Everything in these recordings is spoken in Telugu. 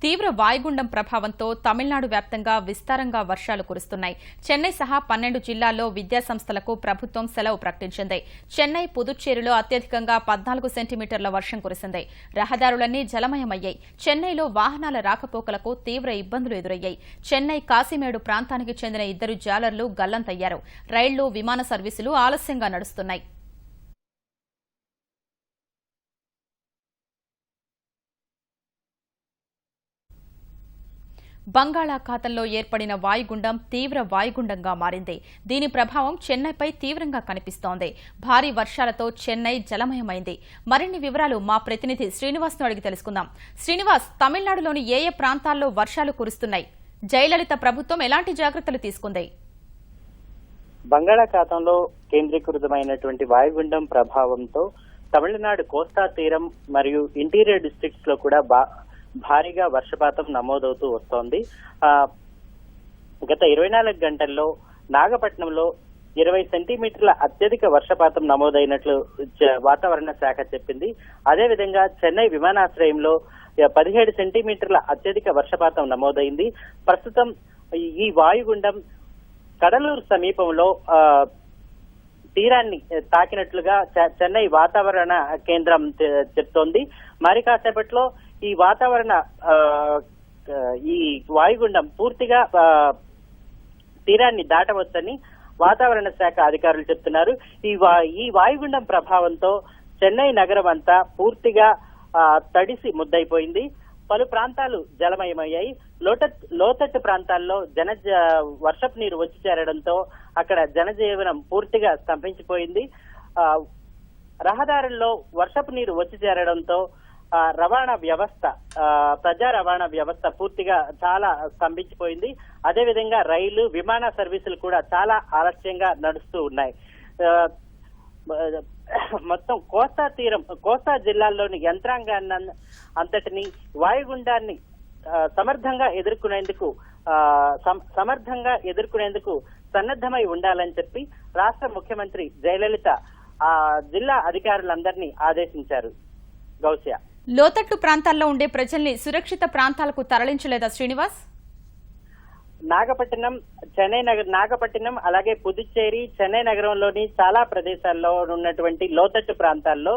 తీవ్ర వాయుగుండం ప్రభావంతో తమిళనాడు వ్యాప్తంగా విస్తారంగా వర్షాలు కురుస్తున్నాయి. చెన్నై సహా 12 జిల్లాల్లో విద్యాసంస్థలకు ప్రభుత్వం సెలవు ప్రకటించింది. చెన్నై, పుదుచ్చేరిలో అత్యధికంగా 14 సెంటీమీటర్ల వర్షం కురిసింది. రహదారులన్నీ జలమయమయ్యాయి. చెన్నైలో వాహనాల రాకపోకలకు తీవ్ర ఇబ్బందులు ఎదురయ్యాయి. చెన్నై కాశీమేడు ప్రాంతానికి చెందిన 2 జాలర్లు గల్లంతయ్యారు. రైళ్లు, విమాన సర్వీసులు ఆలస్యంగా నడుస్తున్నాయి. బంగాళాఖాతంలో ఏర్పడిన వాయుగుండం తీవ్ర వాయుగుండంగా మారింది. దీని ప్రభావం చెన్నైపై తీవ్రంగా కనిపిస్తోంది. భారీ వర్షాలతో చెన్నై జలమయమైంది. మరిన్ని వివరాలు మా ప్రతినిధి శ్రీనివాస్ను అడిగి తెలుసుకుందాం. శ్రీనివాస్, తమిళనాడులోని ఏ ప్రాంతాల్లో వర్షాలు కురుస్తున్నాయి? జయలలిత ప్రభుత్వం ఎలాంటి జాగ్రత్తలు తీసుకుంది? బంగాళాఖాతంలో కేంద్రీకృతమైనటువంటి వాయుగుండం ప్రభావంతో తమిళనాడు కోస్తా తీరం మరియు ఇంటీరియర్ డిస్ట్రిక్ట్స్ లో కూడా భారీగా వర్షపాతం నమోదవుతూ వస్తోంది. గత 24 గంటల్లో నాగపట్నంలో 20 సెంటీమీటర్ల అత్యధిక వర్షపాతం నమోదైనట్లు వాతావరణ శాఖ చెప్పింది. అదేవిధంగా చెన్నై విమానాశ్రయంలో 17 సెంటీమీటర్ల అత్యధిక వర్షపాతం నమోదైంది. ప్రస్తుతం ఈ వాయుగుండం కడలూరు సమీపంలో తీరాన్ని తాకినట్లుగా చెన్నై వాతావరణ కేంద్రం చెప్తోంది. మరి కాసేపట్లో ఈ వాయుగుండం పూర్తిగా తీరాన్ని దాటవచ్చని వాతావరణ శాఖ అధికారులు చెప్తున్నారు. ఈ వాయుగుండం ప్రభావంతో చెన్నై నగరం అంతా పూర్తిగా తడిసి ముద్దైపోయింది. పలు ప్రాంతాలు జలమయమయ్యాయి. లోతట్టు ప్రాంతాల్లో వర్షపు నీరు వచ్చి చేరడంతో అక్కడ జనజీవనం పూర్తిగా స్తంభించిపోయింది. రహదారుల్లో వర్షపు నీరు వచ్చి చేరడంతో రవాణా వ్యవస్థ, ప్రజా రవాణా వ్యవస్థ పూర్తిగా చాలా స్తంభించిపోయింది. అదేవిధంగా రైలు, విమాన సర్వీసులు కూడా చాలా ఆలస్యంగా నడుస్తూ ఉన్నాయి. మొత్తం కోస్తా జిల్లాల్లోని యంత్రాంగాన్ని అంతటిని వాయుగుండాన్ని సమర్థంగా ఎదుర్కొనేందుకు సన్నద్ధమై ఉండాలని చెప్పి రాష్ట్ర ముఖ్యమంత్రి జయలలిత జిల్లా అధికారులందరినీ ఆదేశించారు. గౌస్య, లోతట్టు ప్రాంతాల్లో ఉండే ప్రజల్ని సురక్షిత ప్రాంతాలకు తరలించలేదా శ్రీనివాస్? నాగపట్టినం అలాగే పుదుచ్చేరి, చెన్నై నగరంలోని చాలా ప్రదేశాల్లో ఉన్నటువంటి లోతట్టు ప్రాంతాల్లో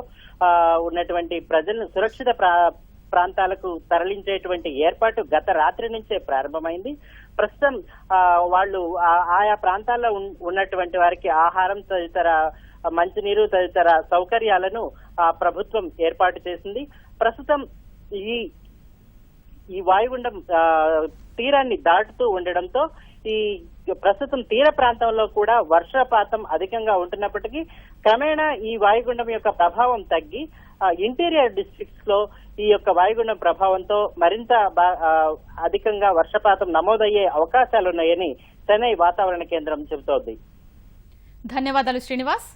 ఉన్నటువంటి ప్రజలను సురక్షిత ప్రాంతాలకు తరలించేటువంటి ఏర్పాటు గత రాత్రి నుంచే ప్రారంభమైంది. ప్రస్తుతం వాళ్ళు ఆయా ప్రాంతాల్లో ఉన్నటువంటి వారికి ఆహారం తదితర మంచినీరు తదితర సౌకర్యాలను ప్రభుత్వం ఏర్పాటు చేసింది. ప్రస్తుతం ఈ వాయుగుండం తీరాన్ని దాటుతూ ఉండడంతో ప్రస్తుతం తీర ప్రాంతంలో కూడా వర్షపాతం అధికంగా ఉంటున్నప్పటికీ క్రమేణా ఈ వాయుగుండం యొక్క ప్రభావం తగ్గి ఇంటీరియర్ డిస్ట్రిక్ట్స్ లో ఈ యొక్క వాయుగుండం ప్రభావంతో మరింత అధికంగా వర్షపాతం నమోదయ్యే అవకాశాలున్నాయని చెన్నై వాతావరణ కేంద్రం చెబుతోంది. ధన్యవాదాలు శ్రీనివాస్.